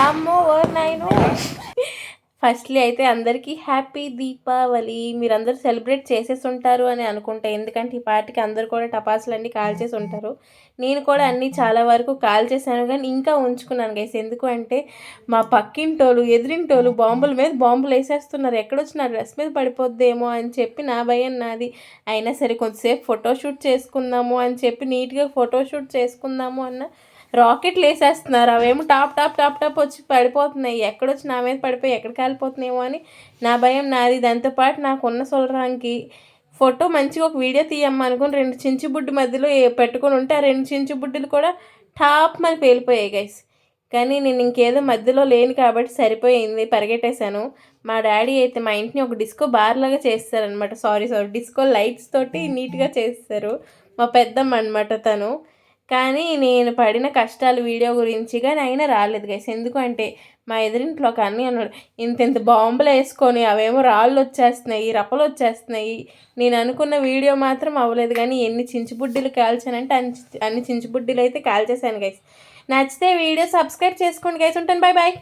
వామ్మో ఓర్ నాయనో. ఫస్ట్లీ అయితే అందరికీ హ్యాపీ దీపావళి. మీరందరూ సెలబ్రేట్ చేసేసి ఉంటారు అని అనుకుంటా, ఎందుకంటే ఈ పాటికి అందరూ కూడా టపాసులన్నీ కాల్చేసి ఉంటారు. నేను కూడా అన్నీ చాలా వరకు కాల్చేసాను, కానీ ఇంకా ఉంచుకున్నాను గైస్. ఎందుకు అంటే మా పక్కింటోళ్ళు ఎదిరింటోళ్ళు బాంబుల మీద బాంబులు వేసేస్తున్నారు. ఎక్కడొచ్చి నా డ్రెస్ మీద పడిపోద్దేమో అని చెప్పి నా భయం నాది. అయినా సరే కొంచెంసేపు ఫోటోషూట్ చేసుకుందాము అని చెప్పి నీట్గా ఫోటోషూట్ చేసుకుందాము అన్న రాకెట్లు వేసేస్తున్నారు. అవేమో టాప్ టాప్ టాప్ టాప్ వచ్చి పడిపోతున్నాయి. ఎక్కడొచ్చి నా మీద పడిపోయి ఎక్కడ కాలిపోతున్నాయేమో అని నా భయం నాది. దాంతోపాటు నాకున్న సొలరానికి ఫోటో మంచిగా ఒక వీడియో తీయమ్మా అనుకుని 2 చించుబుడ్డి మధ్యలో పెట్టుకొని ఉంటే ఆ 2 చించుబుడ్డులు కూడా టాప్ అని పేలిపోయాయి గైస్. కానీ నేను ఇంకేదో మధ్యలో లేను కాబట్టి సరిపోయింది, పరిగెట్టేశాను. మా డాడీ అయితే మా ఇంటిని ఒక డిస్కో బార్ లాగా చేస్తారనమాట. సారీ డిస్కో లైట్స్ తోటి నీట్గా చేస్తారు. మా పెద్దమ్మ అనమాట తను. కానీ నేను పడిన కష్టాలు వీడియో గురించి కానీ అయినా రాలేదు గైస్. ఎందుకంటే మా ఎదురింట్లో ఒక అన్నయ్య అన్నాడు, ఇంత బాంబులు వేసుకొని అవేమో రాళ్ళు వచ్చేస్తున్నాయి, రప్పలు వచ్చేస్తున్నాయి. నేను అనుకున్న వీడియో మాత్రం అవ్వలేదు. కానీ ఎన్ని చించుబుడ్డీలు కాల్చానంటే అన్ని చించుబుడ్డీలు అయితే కాల్చేశాను గైస్. నచ్చితే వీడియో సబ్స్క్రైబ్ చేసుకోండి గైస్. ఉంటాను, బాయ్ బాయ్.